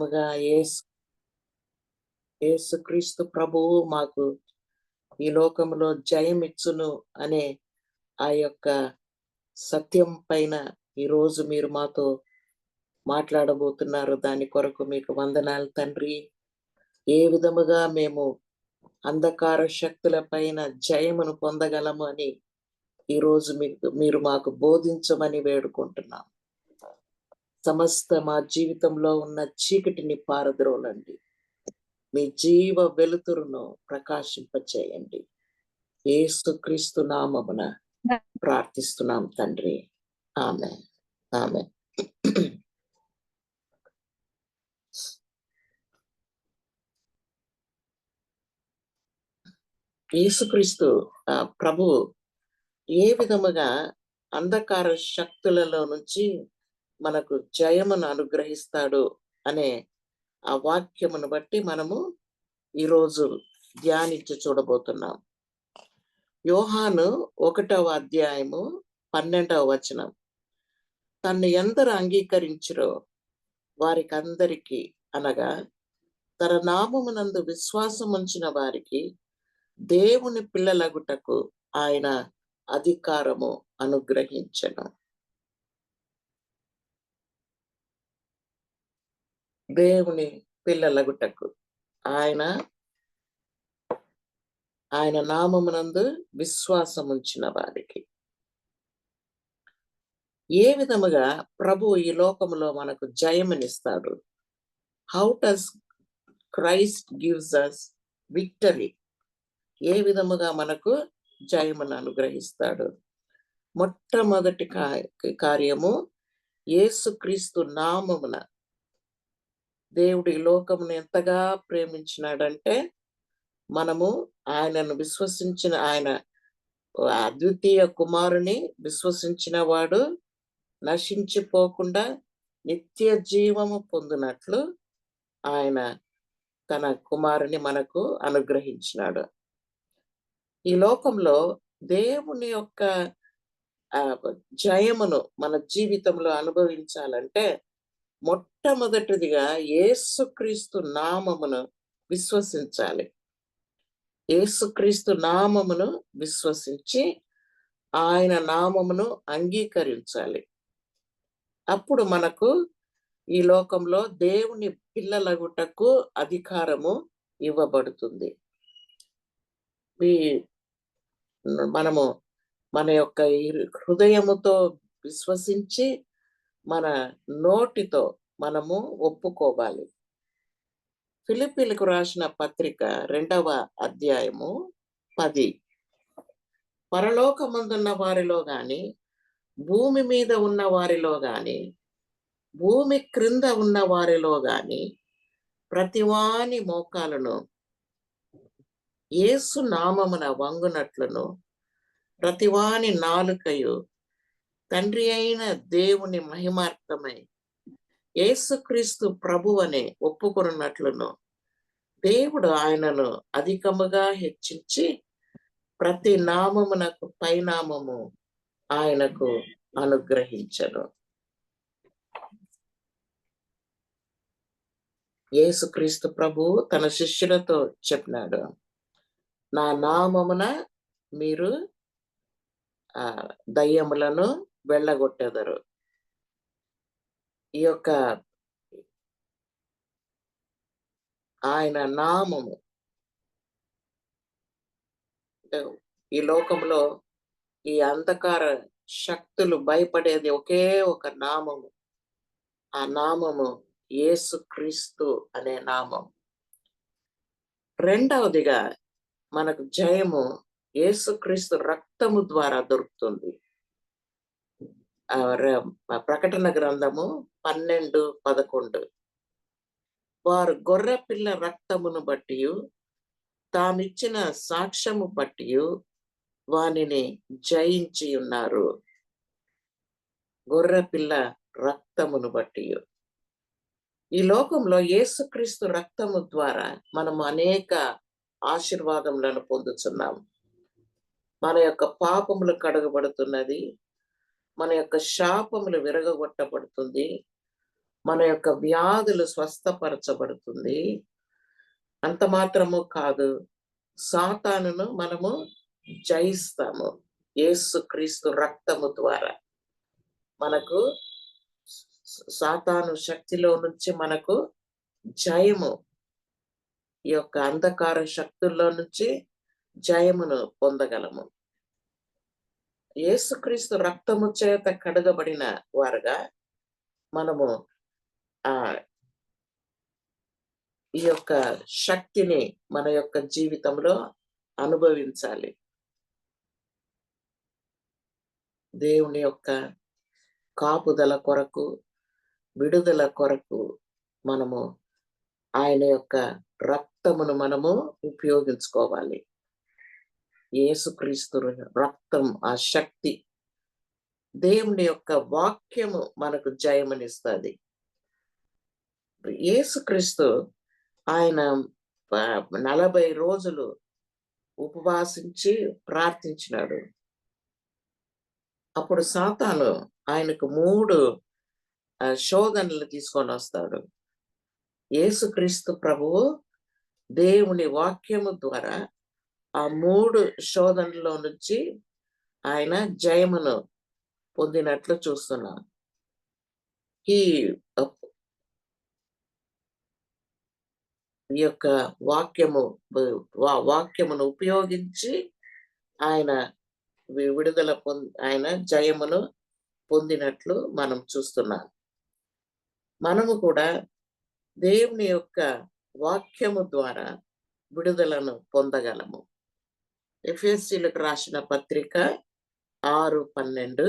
విధముగా యేసుక్రీస్తు ప్రభువు మాకు ఈ లోకంలో జయమిచ్చును అనే ఆ యొక్క సత్యం పైన ఈరోజు మీరు మాతో మాట్లాడబోతున్నారు. దాని కొరకు మీకు వందనాలు తండ్రి. ఏ విధముగా మేము అంధకార శక్తుల పైన జయమును పొందగలము అని ఈరోజు మీరు మాకు బోధించమని వేడుకుంటున్నాం. సమస్త మా జీవితంలో ఉన్న చీకటిని పారద్రోలండి. మీ జీవ వెలుతురును ప్రకాశింపచేయండి. యేసుక్రీస్తు నామమున ప్రార్థిస్తున్నాం తండ్రి. ఆమేన్. ఆమేన్. యేసుక్రీస్తు ప్రభు ఏ విధముగా అంధకార శక్తులలో నుంచి మనకు జయమును అనుగ్రహిస్తాడు అనే ఆ వాక్యమును బట్టి మనము ఈరోజు ధ్యానించి చూడబోతున్నాం. యోహాను 1వ అధ్యాయము 12వ వచనం. తన్ను ఎందరు అంగీకరించురో వారికందరికి అనగా తన నామమునందు విశ్వాసముంచిన వారికి దేవుని పిల్లలగుటకు ఆయన అధికారము అనుగ్రహించెను. దేవుని పిల్లలగుటకు ఆయన నామమునందు విశ్వాసముంచిన వారికి. ఏ విధముగా ప్రభు ఈ లోకములో మనకు జయమునిస్తాడు? How does Christ gives us victory? ఏ విధముగా మనకు జయమును అనుగ్రహిస్తాడు? మొట్టమొదటి కార్యము, యేసుక్రీస్తు నామమున దేవుడి లోకమును ఎంతగా ప్రేమించినాడంటే మనము ఆయనను విశ్వసించిన, ఆయన అద్వితీయ కుమారుని విశ్వసించిన వాడు నశించిపోకుండా నిత్య జీవము పొందినట్లు ఆయన తన కుమారుని మనకు అనుగ్రహించినాడు. ఈ లోకంలో దేవుని యొక్క జయమును మన జీవితంలో అనుభవించాలంటే మొట్టమొదటిదిగా యేసుక్రీస్తు నామమును విశ్వసించాలి. యేసుక్రీస్తు నామమును విశ్వసించి ఆయన నామమును అంగీకరించాలి. అప్పుడు మనకు ఈ లోకంలో దేవుని పిల్లలగుటకు అధికారము ఇవ్వబడుతుంది. మనము మన యొక్క హృదయముతో విశ్వసించి మన నోటితో మనము ఒప్పుకోవాలి. ఫిలిప్పీలకు రాసిన పత్రిక 2వ అధ్యాయము 10. పరలోకమందున్న వారిలో గాని, భూమి మీద ఉన్న వారిలో గాని, భూమి క్రింద ఉన్న వారిలో గాని ప్రతివాని మోకాలను యేసు నామమున వంగునట్లును, ప్రతివాని నాలుకయు తండ్రి అయిన దేవుని మహిమార్థమై యేసుక్రీస్తు ప్రభువనే ఒప్పుకొనున్నట్లును దేవుడు ఆయనను అధికముగా హెచ్చించి ప్రతి నామమునకు పైనామము ఆయనకు అనుగ్రహించెను. యేసుక్రీస్తు ప్రభు తన శిష్యులతో చెప్పినాడు, నా నామమున మీరు దయ్యములను వెళ్ళగొట్టెదరు. ఈ యొక్క ఆయన నామము, ఈ లోకంలో ఈ అంధకార శక్తులు భయపడేది ఒకే ఒక నామము. ఆ నామము యేసుక్రీస్తు అనే నామం. రెండవదిగా మనకు జయము యేసుక్రీస్తు రక్తము ద్వారా దొరుకుతుంది. ప్రకటన గ్రంథము 12:11. వారు గొర్రె పిల్ల రక్తమును బట్టి తామిచ్చిన సాక్ష్యము బట్టి వానిని జయించి ఉన్నారు. గొర్రె పిల్ల రక్తమును బట్టి. ఈ లోకంలో యేసుక్రీస్తు రక్తము ద్వారా మనము అనేక ఆశీర్వాదములను పొందుతున్నాం. మన యొక్క పాపములు కడగబడుతున్నది, మన యొక్క శాపములు విరగొట్టబడుతుంది, మన యొక్క వ్యాధులు స్వస్థపరచబడుతుంది. అంత మాత్రము కాదు, సాతానును మనము జయిస్తాము. యేసుక్రీస్తు రక్తము ద్వారా మనకు సాతాను శక్తిలో నుంచి మనకు జయము, ఈ యొక్క అంధకార శక్తుల్లో నుంచి జయమును పొందగలము. యేసుక్రీస్తు రక్తము చేత కడగబడిన వారుగా మనము ఆ ఈ యొక్క శక్తిని మన యొక్క జీవితంలో అనుభవించాలి. దేవుని యొక్క కాపుదల కొరకు, విడుదల కొరకు మనము ఆయన యొక్క రక్తమును మనము ఉపయోగించుకోవాలి. యేసుక్రీస్తు రక్తం, ఆ శక్తి, దేవుని యొక్క వాక్యము మనకు జయమనిస్తుంది. యేసుక్రీస్తు ఆయన 40 రోజులు ఉపవాసించి ప్రార్థించినాడు. అప్పుడు సాతాను ఆయనకు 3 శోధనలు తీసుకొని వస్తాడు. యేసుక్రీస్తు ప్రభువు దేవుని వాక్యము ద్వారా ఆ 3 శోధనలో నుంచి ఆయన జయమును పొందినట్లు చూస్తున్నాం. ఈ యొక్క వాక్యమును ఉపయోగించి ఆయన విడుదల ఆయన జయమును పొందినట్లు మనం చూస్తున్నాం. మనము కూడా దేవుని యొక్క వాక్యము ద్వారా విడుదలను పొందగలము. ఎఫెసీయులకు రాసిన పత్రిక 6:12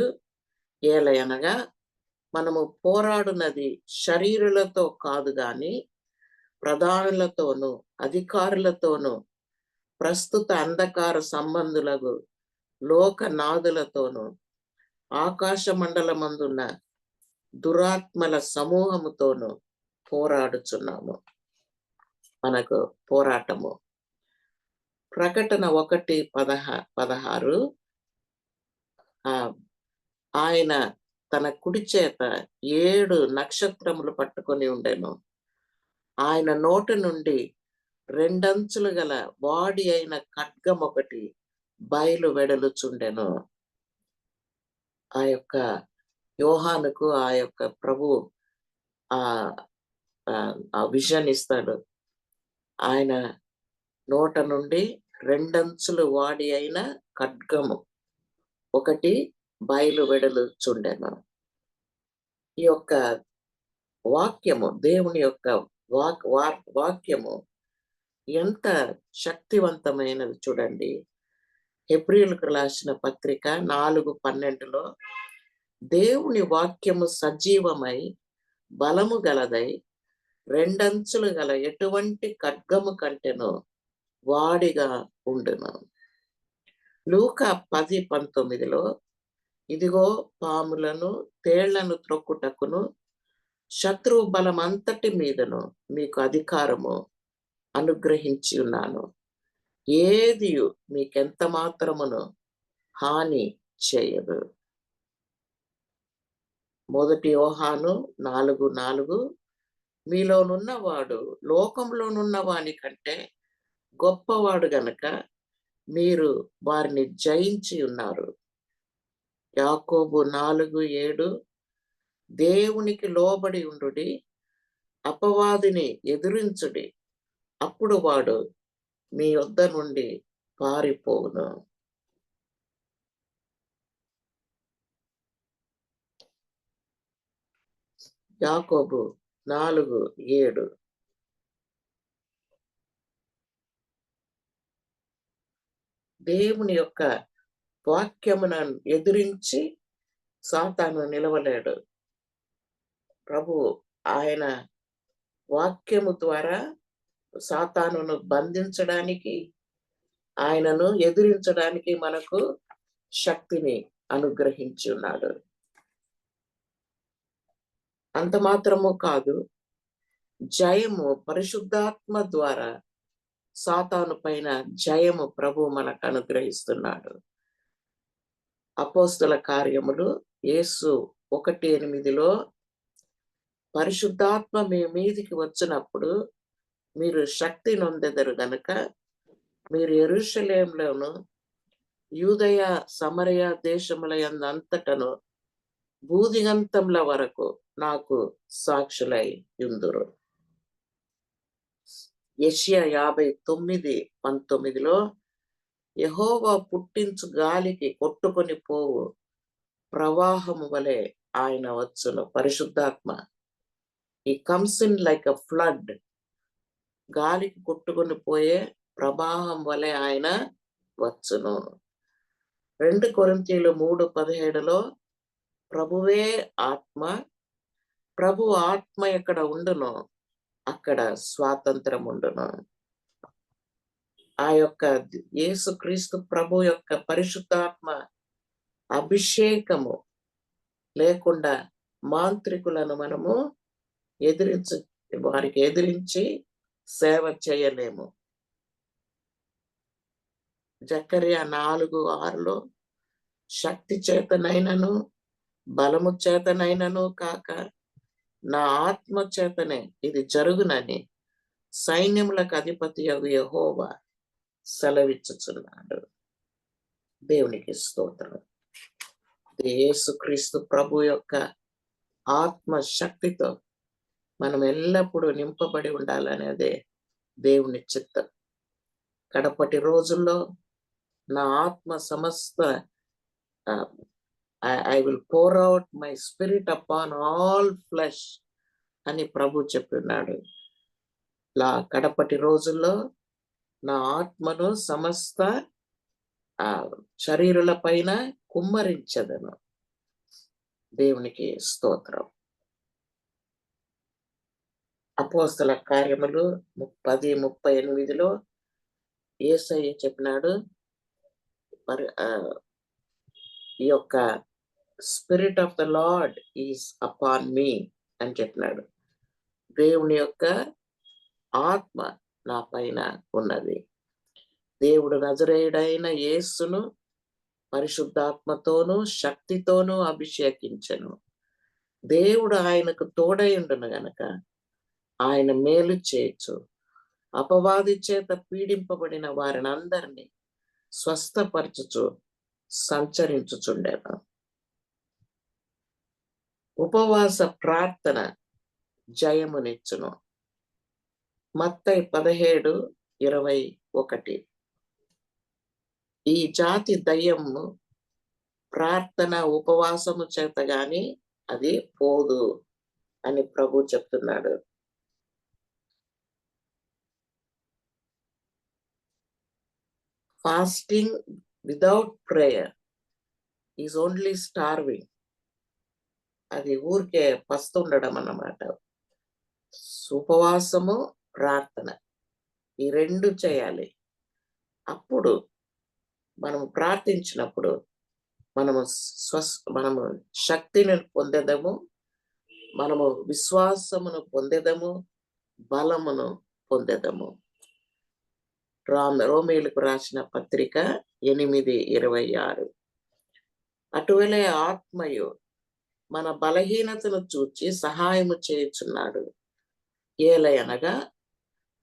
ఏలయనగా మనము పోరాడునది శరీరులతో కాదు గాని ప్రధానులతోనూ అధికారులతోనూ ప్రస్తుత అంధకార సంబంధులకు లోకనాథులతోనూ ఆకాశ మండలమందున్న దురాత్మల సమూహముతోనూ పోరాడుచున్నాము. మనకు పోరాటము. ప్రకటన 1:16 ఆయన తన కుడి చేత 7 నక్షత్రములు పట్టుకొని ఉండెను. ఆయన నోటి నుండి 2 అంచులు గల వాడి అయిన ఖడ్గం ఒకటి బయలు వెడలుచుండెను. ఆ యొక్క యోహానుకు ఆ యొక్క ప్రభు ఆ విజన్ ఇస్తాడు. ఆయన నోట నుండి 2 అంచులు వాడి అయిన ఖడ్గము ఒకటి బయలు వెడలుచుండెను. ఈ యొక్క వాక్యము, దేవుని యొక్క వాక్యము ఎంత శక్తివంతమైనది చూడండి. హెబ్రీయులకు రాసిన పత్రిక 4:12 దేవుని వాక్యము సజీవమై బలము గలదై 2 అంచులు గల ఎటువంటి ఖడ్గము కంటెను వాడిగా ఉండును. లూకా 10:19 ఇదిగో పాములను తేళ్లను త్రొక్కుటకును శత్రువు బలమంతటి మీదను మీకు అధికారము అనుగ్రహించి ఉన్నాను, ఏది మీకెంత మాత్రమును హాని చేయదు. 1 యోహాను 4:4 మీలోనున్నవాడు లోకంలోనున్న వాని కంటే గొప్పవాడు గనక మీరు వారిని జయించి ఉన్నారు. యాకోబు 4:7 దేవునికి లోబడి ఉండుడి, అపవాదిని ఎదురించుడి, అప్పుడు వాడు మీ యొద్ద నుండి పారిపోవును. యాకోబు 4:7 దేవుని యొక్క వాక్యమును ఎదిరించి సాతాను నిలవలేడు. ప్రభు ఆయన వాక్యము ద్వారా సాతానును బంధించడానికి, ఆయనను ఎదిరించడానికి మనకు శక్తిని అనుగ్రహించి ఉన్నాడు. అంత మాత్రము కాదు, జయము పరిశుద్ధాత్మ ద్వారా సాతాను పైన జయము ప్రభు మనకు అనుగ్రహిస్తున్నాడు. అపోస్తల కార్యములు యేసు 1:8 పరిశుద్ధాత్మ మీ మీదికి వచ్చినప్పుడు మీరు శక్తి నొందెదరు గనుక మీరు యెరూషలేములోను యూదయ సమరయ దేశముల యందంతటను భూదిగంతముల వరకు నాకు సాక్షులై యుందురు. యెషయా 59:19లో యెహోవా పుట్టించు గాలికి కొట్టుకొని పోవు ప్రవాహము వలె ఆయన వచ్చును. పరిశుద్ధాత్మ he comes in like a flood. గాలికి కొట్టుకొని పోయే ప్రవాహం వలె ఆయన వచ్చును. 2 కొరింథీయులు 3:17లో ప్రభువే ఆత్మ, ప్రభు ఆత్మ ఎక్కడ ఉండునో అక్కడ స్వాతంత్రం ఉండును. ఆ యొక్క యేసుక్రీస్తు ప్రభు యొక్క పరిశుద్ధాత్మ అభిషేకము లేకుండా మాంత్రికులను మనము వారికి ఎదిరించి సేవ చేయలేము. జకర్యా 4:6లో శక్తి చేతనైనను బలము చేతనైనను కాక నా ఆత్మ చేతనే ఇది జరుగునని సైన్యములకు అధిపతియగు యెహోవా సెలవిచ్చుచున్నాడు. దేవునికి స్తోత్రం. యేసుక్రీస్తు ప్రభు యొక్క ఆత్మ శక్తితో మనం ఎల్లప్పుడూ నింపబడి ఉండాలనేదే దేవుని చిత్తం. కడపటి రోజుల్లో నా ఆత్మ సమస్త I will pour out my spirit upon all flesh అని ప్రభు చెప్పినాడు. కడపటి రోజుల్లో నా ఆత్మను సమస్త శరీరుల పైన కుమ్మరించదను. దేవునికి స్తోత్రం. అపోస్తల కార్యములు 10:38లో యేసయ్య చెప్పినాడు, ఈ యొక్క spirit of the Lord is upon me అని చెప్పినాడు. దేవుని యొక్క ఆత్మ నా పైన ఉన్నది. దేవుడు నజరేయుడైన యేసును పరిశుద్ధాత్మతోనూ శక్తితోనూ అభిషేకించెను. దేవుడు ఆయనకు తోడైయుండును గనక ఆయన మేలు చేయొచ్చు. అపవాది చేత పీడింపబడిన వారిని అందరినీ స్వస్థపరచుచు సంచరించుచుండెను. ఉపవాస ప్రార్థన జయమునిచ్చును. మత్తయి 17:21 ఈ జాతి దయ్యము ప్రార్థన ఉపవాసము చేత గాని అది పోదు అని ప్రభు చెప్తున్నాడు. Fasting without prayer is only starving. అది ఊరికే పస్తుండడం అన్నమాట. ఉపవాసము ప్రార్థన ఈ 2 చేయాలి. అప్పుడు మనము ప్రార్థించినప్పుడు మనము శక్తిని పొందెదము, మనము విశ్వాసమును పొందెదము, బలమును పొందెదము. రోమీయులకు రాసిన పత్రిక 8:26 అటువలే ఆత్మయు మన బలహీనతను చూచి సహాయము చేయుచున్నాడు. ఏలయనగా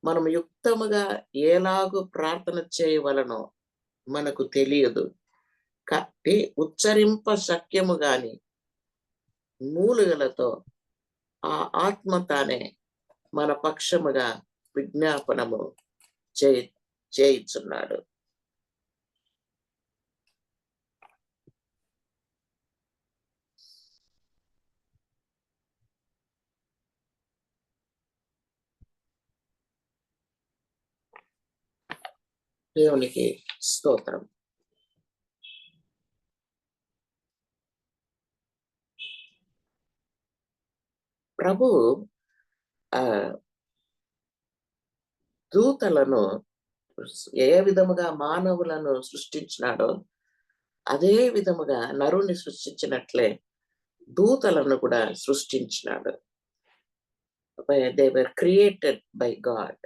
మనం యుక్తముగా ఎలాగూ ప్రార్థన చేయవలనో మనకు తెలియదు కాబట్టి ఉచ్చరింప శక్యము గాని మూలుగలతో ఆ ఆత్మ తానే మన పక్షముగా విజ్ఞాపనము చేయుచున్నాడు. దేవునికి స్తోత్రం. ప్రభు దూతలను ఏ విధముగా మానవులను సృష్టించినాడో అదే విధముగా నరుని సృష్టించినట్లే దూతలను కూడా సృష్టించినాడు. They were created by God.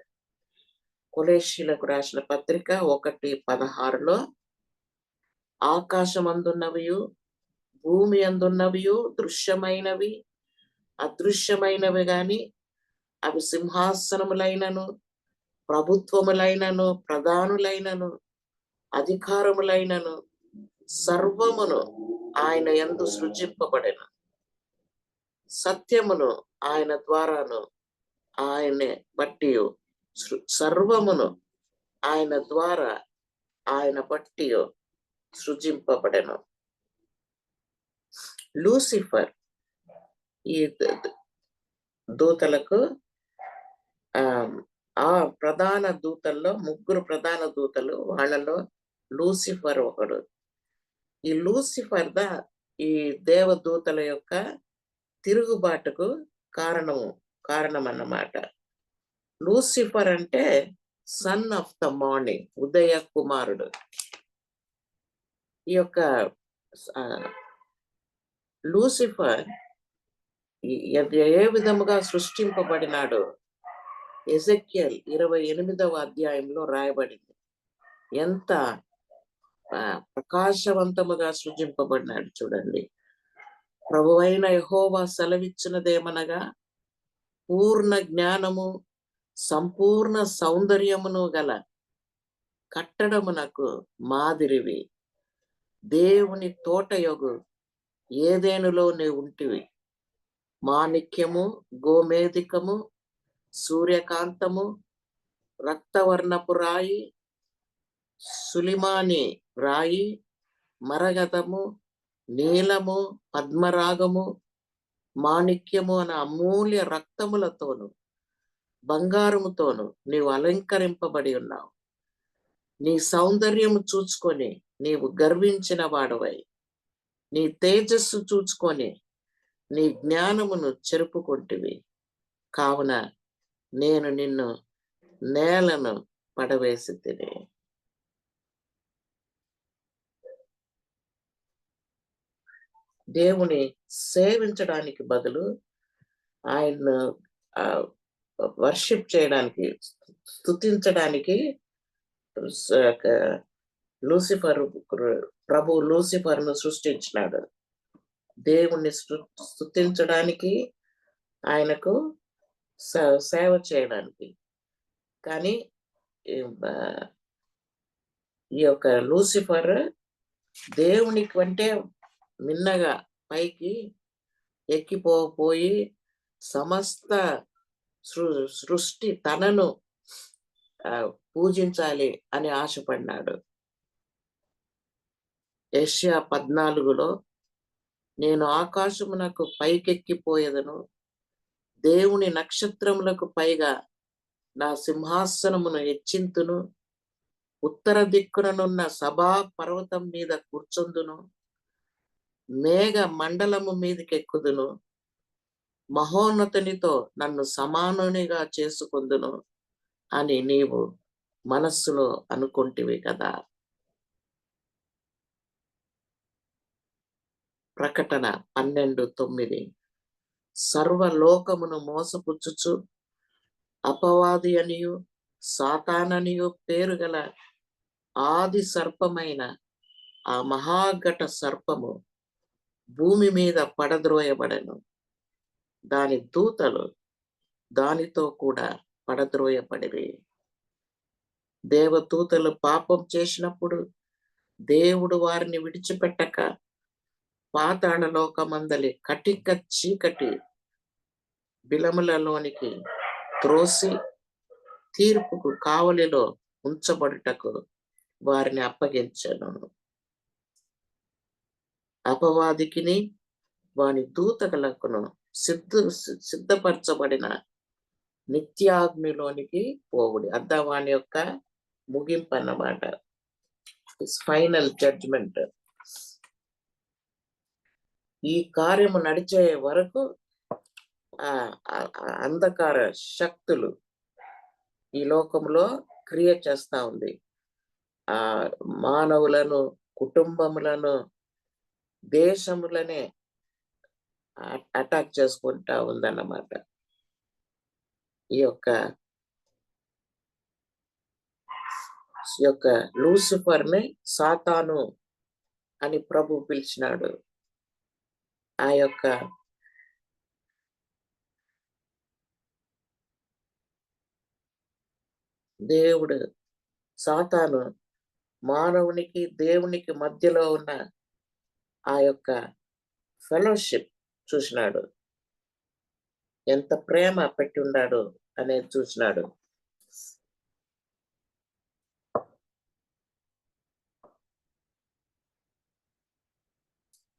కొలెషీలకు రాసిన పత్రిక 1:16లో ఆకాశమందున్నవియు భూమి అందున్నవియు దృశ్యమైనవి అదృశ్యమైనవి గాని అవి సింహాసనములైనను, ప్రభుత్వములైనను, ప్రధానులైనను, అధికారములైనను సర్వమును ఆయన యందు సృజింపబడెను. సత్యమును ఆయన ద్వారాను ఆయనే బట్టి సర్వమును ఆయన ద్వారా ఆయన బట్టి సృజింపబడెను. లూసిఫర్ ఈ దూతలకు ఆ ప్రధాన దూతల్లో 3 ప్రధాన దూతలు, వాళ్ళలో లూసిఫర్ ఒకడు. ఈ లూసిఫర్ ఈ దేవదూతల యొక్క తిరుగుబాటుకు కారణమన్నమాట. లూసిఫర్ అంటే సన్ ఆఫ్ ద మార్నింగ్, ఉదయ కుమారుడు. ఈ యొక్క లూసిఫర్ ఏ విధముగా సృష్టింపబడినాడు ఎజెకియల్ 28వ అధ్యాయంలో రాయబడింది. ఎంత ప్రకాశవంతముగా సృజింపబడినాడు చూడండి. ప్రభువైన యెహోవా సెలవిచ్చినదేమనగా, పూర్ణ జ్ఞానము సంపూర్ణ సౌందర్యమును గల కట్టడమునకు మాదిరివి దేవుని తోటయొగు ఏదెనులో నీవు ఉంటివి. మాణిక్యము, గోమేధికము, సూర్యకాంతము, రక్తవర్ణపు రాయి, సులిమాని రాయి, మరగతము, నీలము, పద్మరాగము, మాణిక్యము అనే అమూల్య రక్తములతోను బంగారముతోను నీవు అలంకరింపబడి ఉన్నావు. నీ సౌందర్యము చూచుకొని నీవు గర్వించిన వాడవై, నీ తేజస్సు చూచుకొని నీ జ్ఞానమును చెరుపుకొంటివి. కావున నేను నిన్ను నేలను పడవేసి తిని. దేవుని సేవించడానికి బదులు ఆయన్ను వర్షిప్ చేయడానికి, స్తుతించడానికి ప్రభు లూసిఫర్ను సృష్టించినాడు. దేవుణ్ణి స్తుతించడానికి, ఆయనకు సేవ చేయడానికి. కానీ ఈ యొక్క లూసిఫర్ దేవుని కంటే మిన్నగా పైకి ఎక్కిపోయి సమస్త సృష్టి తనను పూజించాలి అని ఆశపడినాడు. యెషయా 14లో నేను ఆకాశమునకు పైకెక్కిపోయేదను, దేవుని నక్షత్రములకు పైగా నా సింహాసనమును హెచ్చింతును, ఉత్తర దిక్కుననున్న సభా పర్వతం మీద కూర్చొందును, మేఘ మండలము మీదకెక్కుదును, మహోన్నతునితో నన్ను సమానునిగా చేసుకొందును అని నీవు మనస్సులో అనుకుంటివి కదా. ప్రకటన 12:9 సర్వలోకమును మోసపుచ్చుచు అపవాది అనియు సాతాననియు పేరు గల ఆది సర్పమైన ఆ మహాఘట సర్పము భూమి మీద పడద్రోయబడెను. దాని దూతలు దానితో కూడా పడద్రోయబడిరి. దేవదూతలు పాపం చేసినప్పుడు దేవుడు వారిని విడిచిపెట్టక పాతాళ లోకమందలి కటిక చీకటి బిలములలోనికి త్రోసి తీర్పుకు కావలిలో ఉంచబడుటకు వారిని అప్పగించెను. అపవాదికిని వాని దూతకులకును సిద్ధపరచబడిన నిత్యాగ్నిలోనికి పోవుడి. వాని యొక్క ముగింపు అన్నమాట. Final judgement. ఈ కార్యము నడిచే వరకు అంధకార శక్తులు ఈ లోకంలో క్రియ చేస్తా ఉంది. మానవులను, కుటుంబములను, దేశములనే అటాక్ చేసుకుంటా ఉందన్నమాట. ఈ యొక్క లూసిఫర్ ని సాతాను అని ప్రభు పిలిచినాడు. ఆ యొక్క దేవుడు సాతాను మానవునికి దేవునికి మధ్యలో ఉన్న ఆ యొక్క ఫెలోషిప్ చూసినాడు. ఎంత ప్రేమ పెట్టి ఉన్నాడు అనేది చూసినాడు.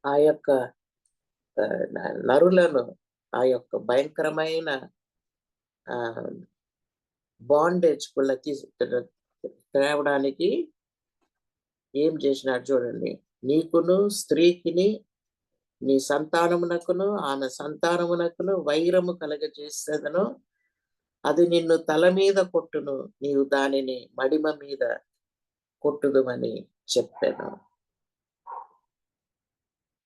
ఆ యొక్క నరులను ఆ యొక్క భయంకరమైన బాండేజ్ కుళ్ళ తేవడానికి ఏం చేసినాడు చూడండి. నీకును స్త్రీకిని నీ సంతానమునకును ఆమె సంతానమునకును వైరము కలగజేసేదను. అది నిన్ను తల మీద కొట్టును, నీవు దానిని మడిమ మీద కొట్టుదుమని చెప్పాను.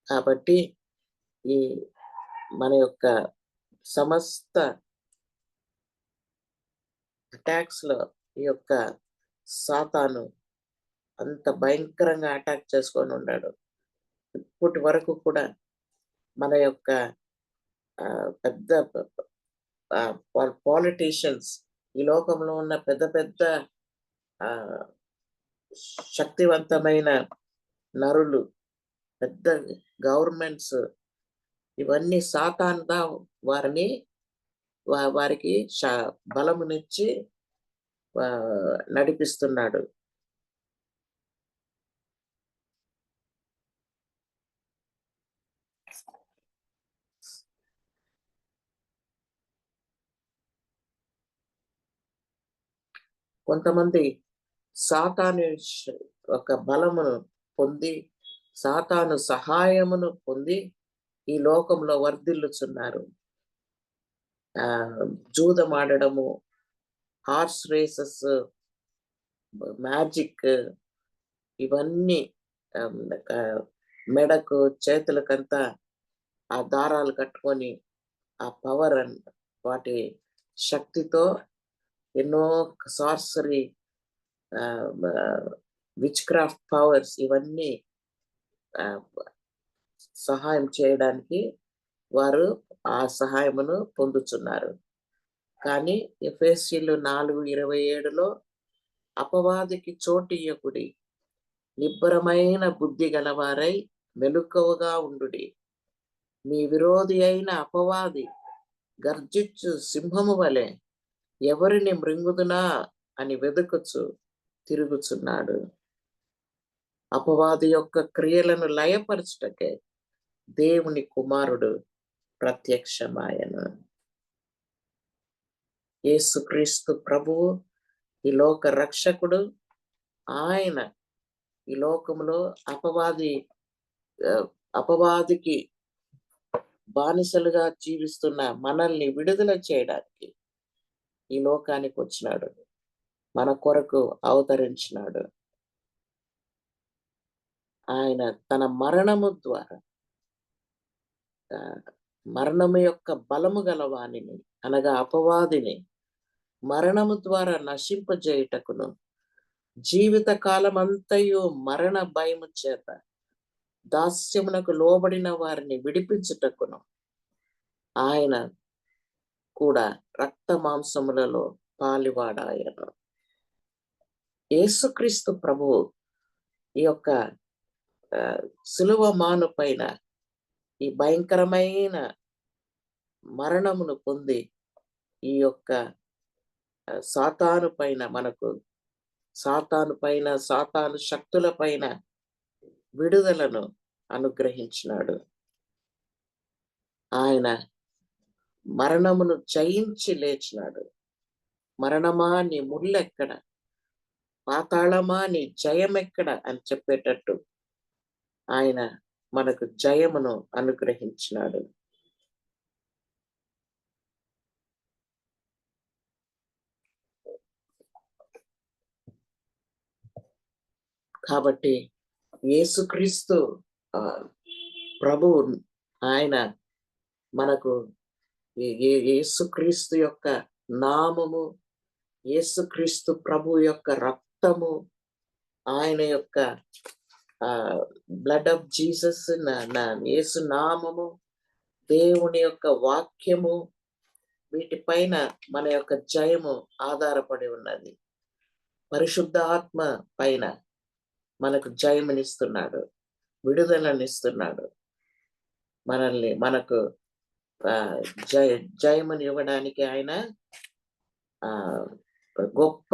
కాబట్టి ఈ మన యొక్క సమస్త అటాక్స్ లో ఈ యొక్క సాతాను అంత భయంకరంగా అటాక్ చేసుకొని ఉన్నాడు. ఇప్పటి వరకు కూడా మన యొక్క పెద్ద పాలిటీషియన్స్, ఈ లోకంలో ఉన్న పెద్ద పెద్ద శక్తివంతమైన నరులు, పెద్ద గవర్నమెంట్స్, ఇవన్నీ సాతానుగా వారికి బలమునిచ్చి నడిపిస్తున్నాడు. కొంతమంది సాతాను ఒక బలమును పొంది, సాతాను సహాయమును పొంది ఈ లోకంలో వర్ధిల్లుచున్నారు. జూదమాడడము, హార్స్ రేసెస్, మ్యాజిక్, ఇవన్నీ మెడకు చేతులకంతా ఆ దారాలు కట్టుకొని ఆ పవర్ వాటి శక్తితో ఎన్నో సార్సరీ, విచ్ క్రాఫ్ట్ పవర్స్, ఇవన్నీ సహాయం చేయడానికి వారు ఆ సహాయమును పొందుతున్నారు. కానీ ఎఫెసీయులు 4:27లో అపవాదికి చోటియ్యకుడి, నిబ్బరమైన బుద్ధి గలవారై మెలకువగా ఉండుడి. మీ విరోధి అయిన అపవాది గర్జించు సింహము వలె ఎవరిని మృంగుదునా అని వెదుకుచు తిరుగుచున్నాడు. అపవాది యొక్క క్రియలను లయపరచుటకే దేవుని కుమారుడు ప్రత్యక్షమాయను. యేసుక్రీస్తు ప్రభువు ఈ లోక రక్షకుడు. ఆయన ఈ లోకంలో అపవాదికి బానిసలుగా జీవిస్తున్న మనల్ని విడుదల చేయడానికి ఈ లోకానికి వచ్చినాడు, మన కొరకు అవతరించినాడు. ఆయన తన మరణము ద్వారా మరణము యొక్క బలము గల వానిని, అనగా అపవాదిని మరణము ద్వారా నశింపజేయుటకును, జీవిత కాలమంతయు మరణ భయము చేత దాస్యమునకు లోబడిన వారిని విడిపించుటకును ఆయన కూడా రక్త మాంసములలో పాలివాడాయను. యేసుక్రీస్తు ప్రభువు ఈ యొక్క సిలువ మాను పైన ఈ భయంకరమైన మరణమును పొంది ఈ యొక్క సాతాను శక్తుల పైన విడుదలను అనుగ్రహించినాడు. ఆయన మరణమును జయించి లేచినాడు. మరణమా నీ ముళ్ళెక్కడ, పాతాళమా నీ జయమెక్కడ అని చెప్పేటట్టు ఆయన మనకు జయమును అనుగ్రహించినాడు. కాబట్టి యేసుక్రీస్తు ప్రభువు, ఆయన మనకు యేసుక్రీస్తు యొక్క నామము, యేసుక్రీస్తు ప్రభు యొక్క రక్తము, ఆయన యొక్క బ్లడ్ ఆఫ్ జీసస్, యేసు నామము, దేవుని యొక్క వాక్యము, వీటిపైన మన యొక్క జయము ఆధారపడి ఉన్నది. పరిశుద్ధాత్మ పైన మనకు జయమునిస్తున్నాడు, విడుదలనిస్తున్నాడు. మనకు జయముని ఇవ్వడానికి ఆయన గొప్ప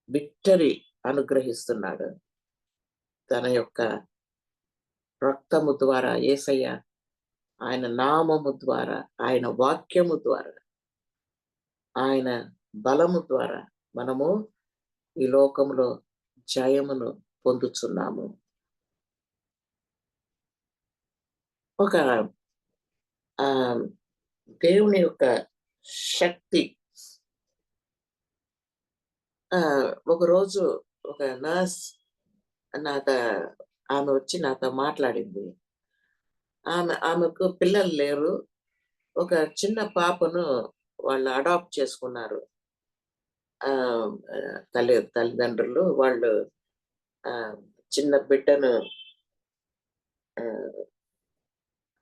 విక్టరీ అనుగ్రహిస్తున్నాడు. తన యొక్క రక్తము ద్వారా, యేసయ్య ఆయన నామము ద్వారా, ఆయన వాక్యము ద్వారా, ఆయన బలము ద్వారా మనము ఈ లోకంలో జయమును పొందుచున్నాము. ఒక దేవుని యొక్క శక్తి. ఒకరోజు ఒక నర్స్ ఆమె వచ్చి నాతో మాట్లాడింది. ఆమెకు పిల్లలు లేరు. ఒక చిన్న పాపను వాళ్ళు అడాప్ట్ చేసుకున్నారు. తల్లిదండ్రులు వాళ్ళు చిన్న బిడ్డను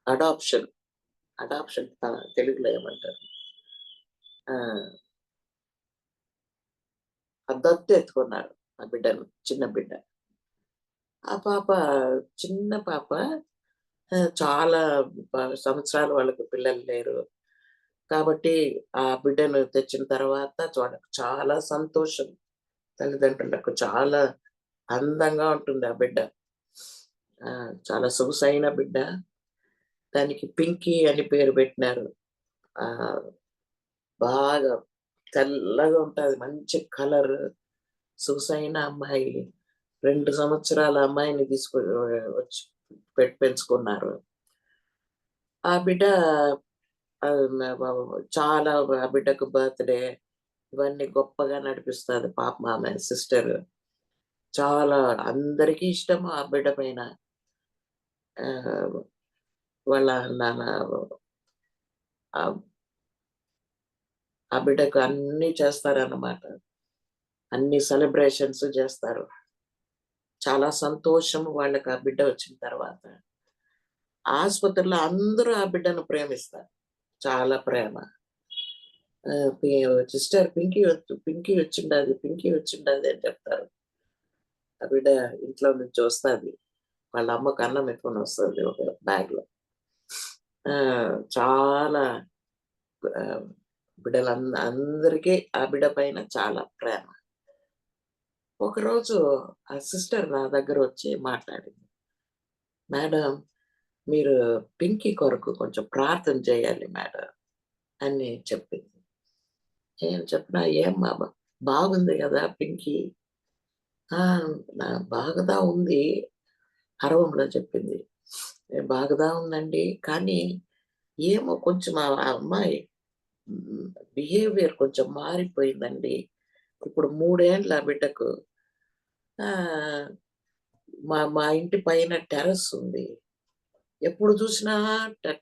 అడాప్షన్ తెలుగులో ఏమంటారు, దత్తు ఎత్తుకున్నారు ఆ బిడ్డను, చిన్న బిడ్డ. ఆ పాప చిన్న పాప, చాలా సంవత్సరాలు వాళ్ళకి పిల్లలు లేరు. కాబట్టి ఆ బిడ్డను తెచ్చిన తర్వాత చాలా సంతోషం. తల్లిదండ్రులకు చాలా అందంగా ఉంటుంది ఆ బిడ్డ. చాలా సొగసైన బిడ్డ. దానికి పింకీ అని పేరు పెట్టినారు. బాగా తెల్లగా ఉంటది, మంచి కలర్, సొగసైన అమ్మాయి. 2 సంవత్సరాల అమ్మాయిని వచ్చి పెంచుకున్నారు. ఆ బిడ్డ చాలా, ఆ బిడ్డకు బర్త్‌డే ఇవన్నీ గొప్పగా నడిపిస్తది పాపం ఆమె సిస్టర్. చాలా అందరికీ ఇష్టము ఆ బిడ్డ పైన. వాళ్ళ నాన్న ఆ బిడ్డకు అన్నీ చేస్తారన్నమాట. అన్ని సెలబ్రేషన్స్ చేస్తారు. చాలా సంతోషము వాళ్ళకి ఆ బిడ్డ వచ్చిన తర్వాత. ఆసుపత్రిలో అందరూ ఆ బిడ్డను ప్రేమిస్తారు. చాలా ప్రేమ. సిస్టర్ పింకీ వచ్చిండది అని చెప్తారు. ఆ బిడ్డ ఇంట్లో నుంచి వస్తది. వాళ్ళ అమ్మకు అన్నం ఎత్తుకొని వస్తది ఒక బ్యాగ్‌లో. చాలా అందరికీ ఆ బిడ్డ పైన చాలా ప్రేమ. ఒకరోజు ఆ సిస్టర్ నా దగ్గర వచ్చి మాట్లాడింది. మేడం, మీరు పింకీ కొరకు కొంచెం ప్రార్థన చేయాలి మేడం అని చెప్పింది. నేను చెప్పినా, ఏమ్మా బాగుంది కదా పింకీ? బాగుదా ఉంది అరవంలో చెప్పింది. బాగుదా ఉందండి, కానీ ఏమో కొంచెం ఆ అమ్మాయి బిహేవియర్ కొంచెం మారిపోయిందండి. ఇప్పుడు 3 ఏండ్ల ఆ బిడ్డకు. మా ఇంటి పైన టెర్రస్ ఉంది. ఎప్పుడు చూసినా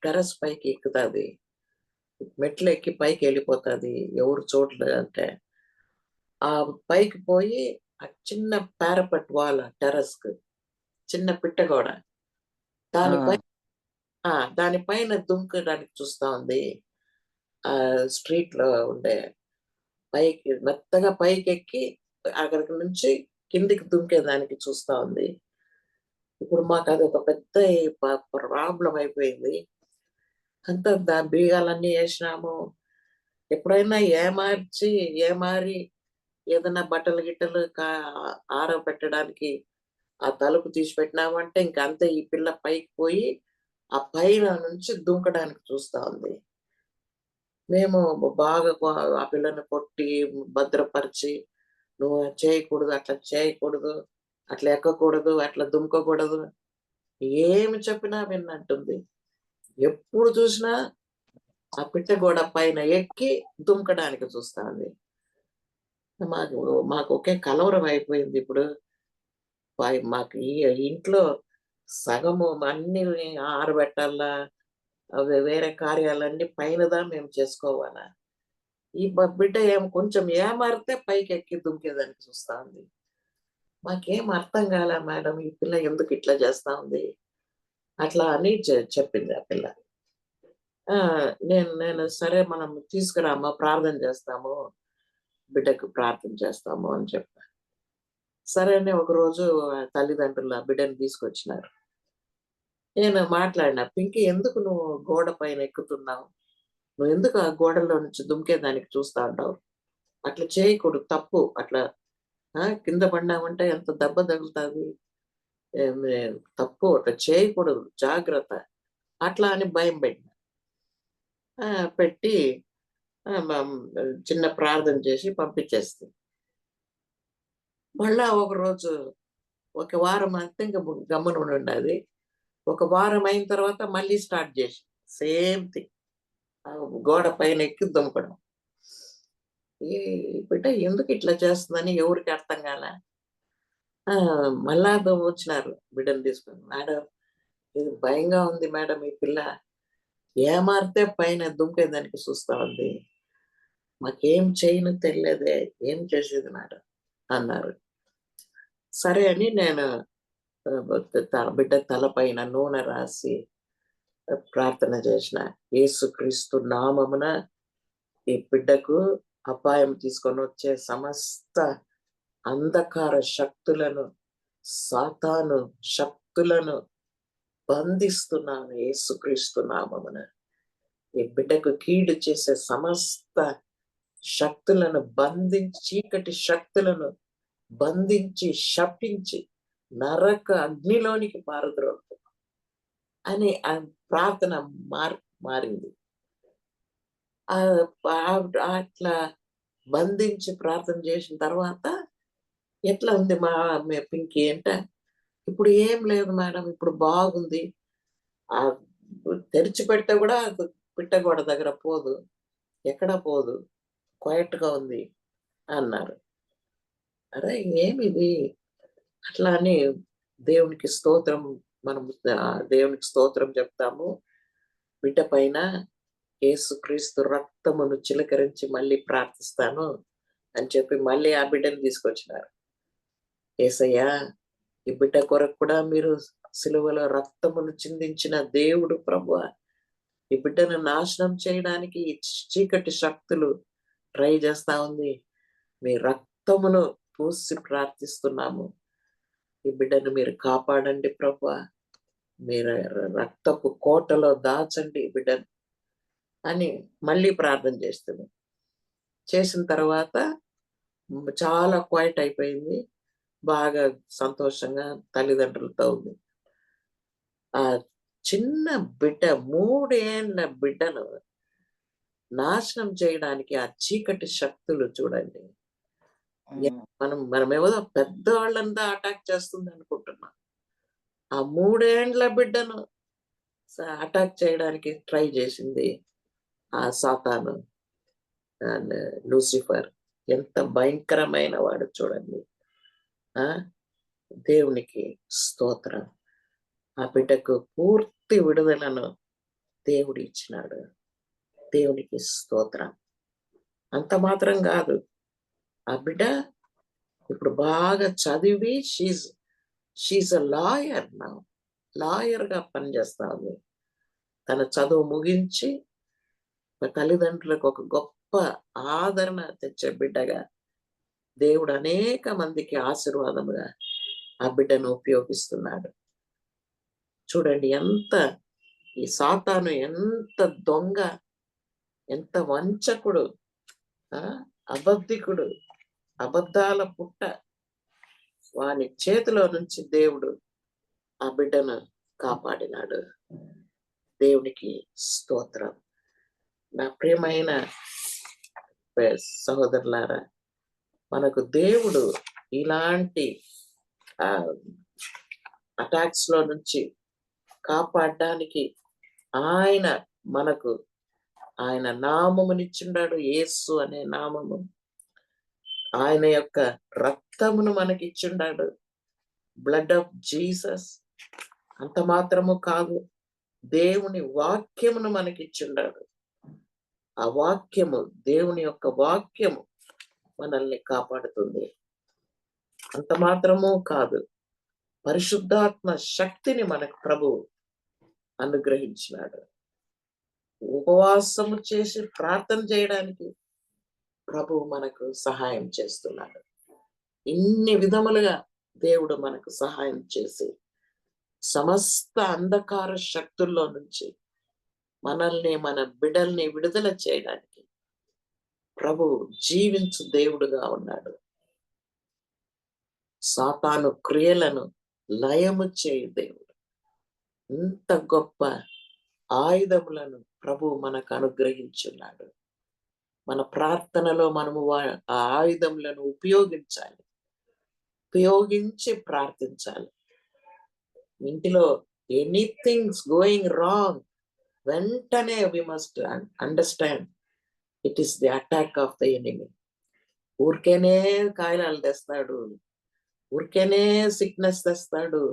టెర్రస్ పైకి ఎక్కుతది. మెట్లెక్కి పైకెళ్ళిపోతది. ఎవరు చూడలేదంటే. ఆ పైకి పోయి ఆ చిన్న పారాపెట్ వాల్ టెర్రస్‌కి చిన్న పిట్టగోడ. దానిపై దానిపైన దుంకడానికి చూస్తా ఉంది. స్ట్రీట్‌లో ఉండే మెత్తగా పైకెక్కి అక్కడికి నుంచి కిందికి దుంకేదానికి చూస్తా ఉంది. ఇప్పుడు మాకదొక పెద్ద ప్రాబ్లమ్ అయిపోయింది. అంతా బీగాలన్నీ ఏసినాము. ఎప్పుడైనా ఏమారి ఏదైనా బట్టలు గిట్టలు ఆరబెట్టడానికి ఆ తలుపు తీసి పెట్టినామంటే ఇంకంతే, ఈ పిల్ల పైకి పోయి ఆ పైన నుంచి దుంకడానికి చూస్తా ఉంది. మేము బాగా ఆ పిల్లని కొట్టి, భద్రపరిచి, "నువ్వు చేయకూడదు, అట్లా ఎక్కకూడదు, అట్లా దుంకకూడదు" ఏమి చెప్పినా విన్నట్టుంది. ఎప్పుడు చూసినా ఆ పిట్టగోడ పైన ఎక్కి దుంకడానికి చూస్తాంది. మాకు ఒకే కలవరం అయిపోయింది ఇప్పుడు. మాకు ఈ ఇంట్లో సగము అన్నీ ఆరబెట్టాలా, వేరే కార్యాలన్నీ పైనదా మేము చేసుకోవాలా? ఈ బిడ్డ కొంచెం ఏమారితే పైకెక్కి దుంకేదానికి చూస్తా ఉంది. మాకేం అర్థం కాలే మేడం, ఈ పిల్ల ఎందుకు ఇట్లా చేస్తా ఉంది? అట్లా అని చెప్పింది ఆ పిల్ల. నేను సరే మనం తీసుకురామ్మా, ప్రార్థన చేస్తాము. బిడ్డకు ప్రార్థన చేస్తాము అని చెప్పా. సరే అని ఒకరోజు తల్లిదండ్రులు ఆ బిడ్డని తీసుకొచ్చినారు. నేను మాట్లాడినా, "పింకీ, ఎందుకు నువ్వు గోడ పైన ఎక్కుతున్నావు? నువ్వెందుకు ఆ గోడలో నుంచి దుమికేదానికి చూస్తా ఉంటావు? అట్లా చేయకూడదు, తప్పు. అట్లా కింద పడినావంటే ఎంత దెబ్బ తగులుతాది. తప్పు, అట్లా చేయకూడదు, జాగ్రత్త." అట్లా అని భయం పెట్టినా. పెట్టి చిన్న ప్రార్థన చేసి పంపించేస్తి. మళ్ళా ఒకరోజు ఒక వారం అంతే ఇంక గమ్మున ఉండుండాది. ఒక వారం అయిన తర్వాత మళ్ళీ స్టార్ట్ చేసి సేమ్ థింగ్. గోడ పైన ఎక్కి దుంకడం. ఈ బిడ్డ ఎందుకు ఇట్లా చేస్తుందని ఎవరికీ అర్థం కాలా. మళ్ళా వచ్చినారు బిడ్డను తీసుకొని. "మేడం, ఇది భయంగా ఉంది మేడం, ఈ పిల్ల ఏమారితే పైన దుంకేదానికి చూస్తా ఉంది. మాకేం చేయను తెలియలేదే, ఏం చేసేది మేడం" అన్నారు. సరే అని నేను బిడ్డ తలపైన నూనె రాసి ప్రార్థన చేసిన. యేసుక్రీస్తు నామమున ఈ బిడ్డకు అపాయం తీసుకొని వచ్చే సమస్త అంధకార శక్తులను, సాతాను శక్తులను బంధిస్తున్నాను యేసుక్రీస్తు నామమున. ఈ బిడ్డకు కీడు చేసే సమస్త శక్తులను బంధించి, చీకటి శక్తులను బంధించి, శపించి నరక అగ్నిలోనికి పారద్రోలుతున్నాం అని ఆ ప్రార్థన మారింది. అట్లా బంధించి ప్రార్థన చేసిన తర్వాత, "ఎట్లా ఉంది పింకీ" అంటే, "ఇప్పుడు ఏం లేదు మేడం, ఇప్పుడు బాగుంది. తెరిచిపెడితే కూడా పిట్టగోడ దగ్గర పోదు, ఎక్కడా పోదు, క్వైట్‌గా ఉంది" అన్నారు. అరే ఏమిది? అట్లా అని దేవునికి స్తోత్రం, మనం దేవునికి స్తోత్రం చెప్తాము. బిడ్డ పైన యేసుక్రీస్తు రక్తమును చిలకరించి మళ్ళీ ప్రార్థిస్తాను అని చెప్పి మళ్ళీ ఆ బిడ్డని తీసుకొచ్చినారు. యేసయ్యా, ఈ బిడ్డ కొరకు కూడా మీరు సిలువలో రక్తమును చిందించిన దేవుడు ప్రభువా, ఈ బిడ్డను నాశనం చేయడానికి ఈ చీకటి శక్తులు ట్రై చేస్తా ఉంది. మీ రక్తమును పూసి ప్రార్థిస్తున్నాము. ఈ బిడ్డను మీరు కాపాడండి ప్రభువా. మీరు రక్తపు కోటలో దాచండి ఈ బిడ్డను అని మళ్ళీ ప్రార్థన చేస్తుంది. చేసిన తర్వాత చాలా క్వైట్ అయిపోయింది. బాగా సంతోషంగా తల్లిదండ్రులతో ఉంది. ఆ చిన్న బిడ్డ, 3 ఏండ్ల బిడ్డను నాశనం చేయడానికి ఆ చీకటి శక్తులు చూడండి. మనమేమో పెద్దవాళ్ళంతా అటాక్ చేస్తుంది అనుకుంటున్నాం. ఆ 3 ఏండ్ల బిడ్డను అటాక్ చేయడానికి ట్రై చేసింది ఆ సాతాను, లూసిఫర్. ఎంత భయంకరమైన వాడు చూడండి. దేవునికి స్తోత్రం. ఆ బిడ్డకు పూర్తి విడుదలను దేవుడు ఇచ్చినాడు. దేవునికి స్తోత్రం. అంత మాత్రం కాదు, ఆ బిడ్డ ఇప్పుడు బాగా చదివి షీజ్ అ లాయర్ నౌ. లాయర్‌గా పనిచేస్తా ఉంది. తన చదువు ముగించి తల్లిదండ్రులకు ఒక గొప్ప ఆదరణ తెచ్చే బిడ్డగా దేవుడు అనేక మందికి ఆశీర్వాదముగా ఆ బిడ్డను ఉపయోగిస్తున్నాడు. చూడండి ఈ సాతాను ఎంత దొంగ, ఎంత వంచకుడు, అబద్ధికుడు, అబద్ధాల పుట్ట. వాని చేతిలో నుంచి దేవుడు ఆ బిడ్డను కాపాడినాడు. దేవునికి స్తోత్రం. నా ప్రియమైన సహోదరులారా, మనకు దేవుడు ఇలాంటి అటాక్స్ లో నుంచి కాపాడడానికి ఆయన నామమునిచ్చిండాడు. యేసు అనే నామము, ఆయన యొక్క రక్తమును మనకిచ్చిండాడు. Blood of Jesus. అంత మాత్రము కాదు, దేవుని వాక్యమును మనకిచ్చిండాడు. ఆ వాక్యము, దేవుని యొక్క వాక్యము మనల్ని కాపాడుతుంది. అంత మాత్రము కాదు, పరిశుద్ధాత్మ శక్తిని మనకు ప్రభువు అనుగ్రహించినాడు. ఉపవాసము చేసి ప్రార్థన చేయడానికి ప్రభువు మనకు సహాయం చేస్తున్నాడు. ఇన్ని విధములుగా దేవుడు మనకు సహాయం చేసి సమస్త అంధకార శక్తుల్లో నుంచి మనల్ని, మన బిడ్డల్ని విడుదల చేయడానికి ప్రభు జీవించు దేవుడుగా ఉన్నాడు. సాతాను క్రియలను లయము చేయు దేవుడు. ఇంత గొప్ప ఆయుధములను ప్రభు మనకు అనుగ్రహించున్నాడు. మన ప్రార్థనలో మనము ఆ ఆయుధములను ఉపయోగించాలి, ఉపయోగించి ప్రార్థించాలి. ఇంటిలో ఎనీథింగ్స్ గోయింగ్ రాంగ్, వెంటనే we must understand it is the attack of the enemy. ఊరికేనే కాయలాలు తెస్తాడు, ఊరికేనే సిక్నెస్ తెస్తాడు,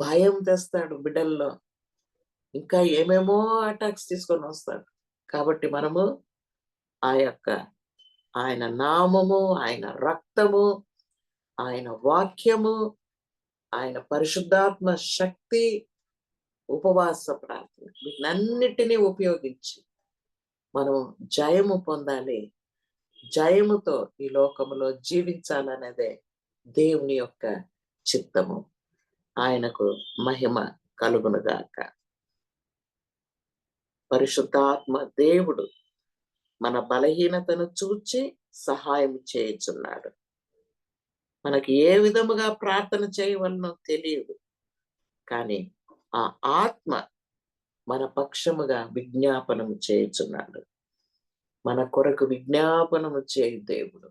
భయం తెస్తాడు బిడ్డల్లో, ఇంకా ఏమేమో అటాక్స్ తీసుకొని వస్తాడు. కాబట్టి మనము ఆయన నామము, ఆయన రక్తము, ఆయన వాక్యము, ఆయన పరిశుద్ధాత్మ శక్తి, ఉపవాస ప్రార్థన, వీటన్నిటినీ ఉపయోగించి మనం జయము పొందాలి. జయముతో ఈ లోకములో జీవించాలనేదే దేవుని యొక్క చిత్తము. ఆయనకు మహిమ కలుగునుగాక. పరిశుద్ధాత్మ దేవుడు మన బలహీనతను చూచి సహాయం చేయుచున్నాడు. మనకి ఏ విధముగా ప్రార్థన చేయవలనో తెలియదు, కానీ ఆ ఆత్మ మన పక్షముగా విజ్ఞాపనము చేయుచున్నాడు. మన కొరకు విజ్ఞాపనము చేయు దేవుడు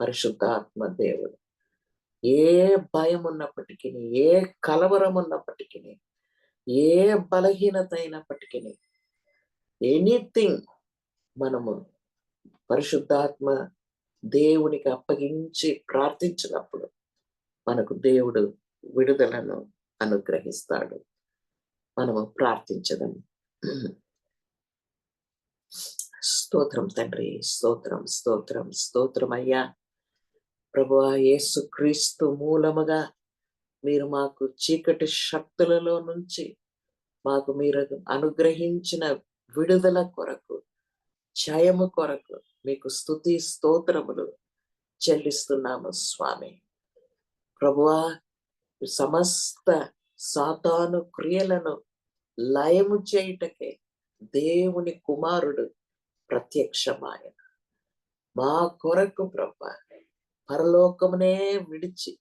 పరిశుద్ధాత్మ దేవుడు. ఏ భయం ఉన్నప్పటికీ, ఏ కలవరం ఉన్నప్పటికీ, ఏ బలహీనత అయినప్పటికీ, ఎనీథింగ్ మనము పరిశుద్ధాత్మ దేవునికి అప్పగించి ప్రార్థించినప్పుడు మనకు దేవుడు విడుదలను అనుగ్రహిస్తాడు. మనము ప్రార్థించదాం. స్తోత్రం తండ్రి, స్తోత్రం, స్తోత్రం, స్తోత్రం అయ్యా. ప్రభువా యేసు క్రీస్తు మూలముగా మీరు మాకు చీకటి శక్తులలో నుంచి మాకు మీరు అనుగ్రహించిన విడుదల కొరకు, జయము కొరకు మీకు స్తుతి స్తోత్రములు చెల్లిస్తున్నాము స్వామి. ప్రభువా సమస్త సాతాను క్రియలను లయము చేయుటకే దేవుని కుమారుడు ప్రత్యక్షమాయన. మా కొరకు ప్రభువా పరలోకమునే విడిచి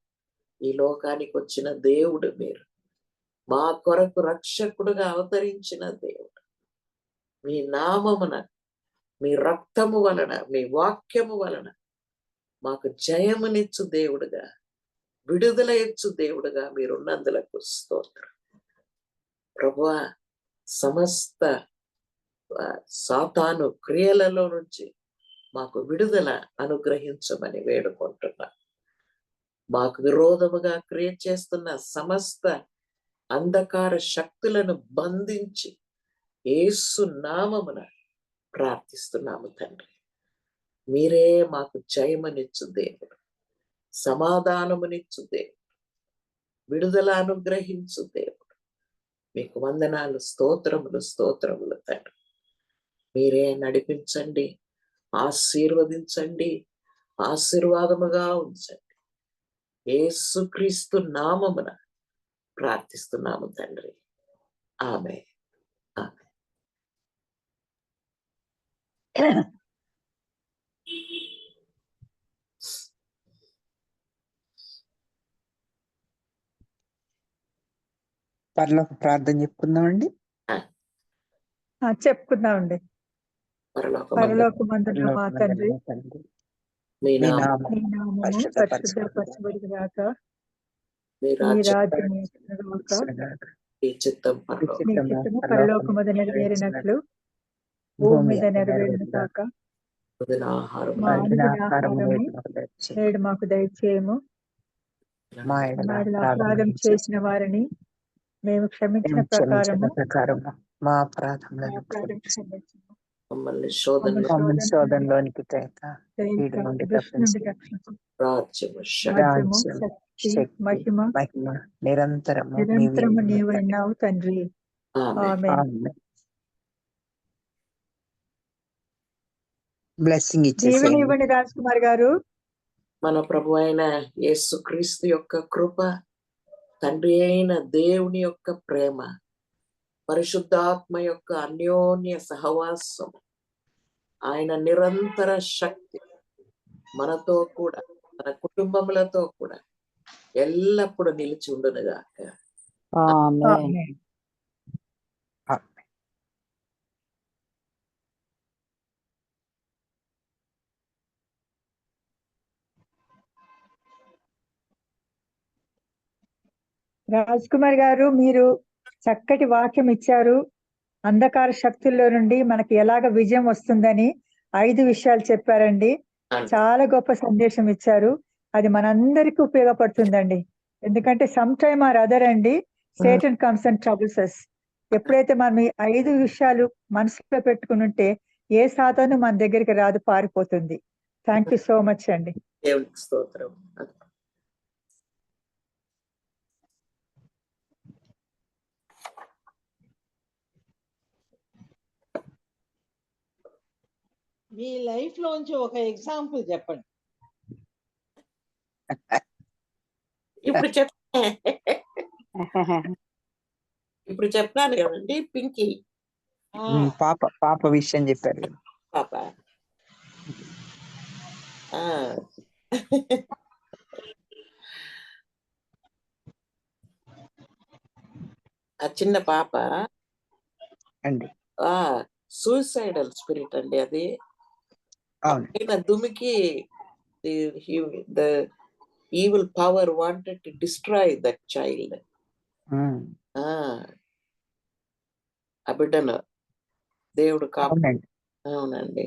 ఈ లోకానికి వచ్చిన దేవుడు మీరు. మా కొరకు రక్షకుడుగా అవతరించిన దేవుడు. మీ నామమున, మీ రక్తము వలన, మీ వాక్యము వలన మాకు జయమునిచ్చు దేవుడుగా, విడుదల ఇచ్చు దేవుడుగా మీరున్నందులకు స్తోత్రం. ప్రభువా సమస్త సాతాను క్రియలలో నుంచి మాకు విడుదల అనుగ్రహించమని వేడుకుంటున్నా. మాకు విరోధముగా క్రియ చేస్తున్న సమస్త అంధకార శక్తులను బంధించి యేసు నామమున ప్రార్థిస్తున్నాము తండ్రి. మీరే మాకు జయమునిచ్చు దేవుడు, సమాధానమునిచ్చు దేవుడు, విడుదల అనుగ్రహించు దేవుడు. మీకు వందనాలు, స్తోత్రములు, స్తోత్రములు తండ్రి. మీరే నడిపించండి, ఆశీర్వదించండి, ఆశీర్వాదముగా ఉంచండి. యేసుక్రీస్తు నామమున ప్రార్థిస్తున్నాము తండ్రి. ఆమేన్. ఆమేన్. పరలోక ప్రార్థన చెప్పుకుందామండి. చెప్పుకుందామండి. పరలోకమందున్న మా తండ్రి, మీ నీ నామము నామము పరిశుద్ధపరచబడుగాక, మీ నీ రాజ్యం రాజ్యం వచ్చుగాక, ఈ చిత్తం నీ చిత్తము పరలోకమందు నెరవేరినట్లు భూమి మీద నెరవేరును కాక. మా అనుదిన ఆహారము నేడు మాకు దయచేయము. మా అపరాధం చేసిన వారిని మేము క్షమించిన ప్రకారము మా అపరాధములను క్షమించము. మమ్మల్ని శోధనలోనికి దుష్టు నుండి రక్షించు. రాజ్యము రాజ్యము, శక్తి, మహిమ నిరంతరము నీవైనావు తండ్రి. ఆమేన్. బ్లెస్సింగ్ దీవెన ఇచ్చేసేయండి. ఇవ్వండి రాజ్ కుమార్ గారు. మన ప్రభు అయిన యేసుక్రీస్తు యొక్క కృప, తండ్రి అయిన దేవుని యొక్క ప్రేమ, పరిశుద్ధాత్మ యొక్క అన్యోన్య సహవాసం, ఆయన నిరంతర శక్తి మనతో కూడా, మన కుటుంబములతో కూడా ఎల్లప్పుడూ నిలిచి ఉండునుగాక. ఆమేన్. ఆమేన్. రాజ్ కుమార్ గారు, మీరు చక్కటి వాక్యం ఇచ్చారు. అంధకార శక్తుల్లో నుండి మనకి ఎలాగ విజయం వస్తుందని 5 విషయాలు చెప్పారండి. చాలా గొప్ప సందేశం ఇచ్చారు. అది మనందరికీ ఉపయోగపడుతుందండి. ఎందుకంటే సమ్ టైమ్ ఆర్ అదర్ అండి, Satan comes and troubles us. ఎప్పుడైతే మనం ఈ 5 విషయాలు మనసులో పెట్టుకుని ఉంటే ఏ సాతాను మన దగ్గరికి రాదు, పారిపోతుంది. థ్యాంక్ యూ సో మచ్ అండి. దేవునికి స్తోత్రం. మీ లైఫ్ లోంచి ఒక ఎగ్జాంపుల్ చెప్పండి. ఇప్పుడు ఇప్పుడు చెప్పాను కదండి, పింకీ ఆ, పాప విషయం చెప్పారు కదా. పాప. ఆ. ఆ చిన్న పాప అండి. సూసైడల్ స్పిరిట్ అండి అది. అవును. పైన దుమికి the evil power wanted to destroy that child. ఆ బిడ్డను దేవుడు కాపాడు. అవునండి. అవునండి.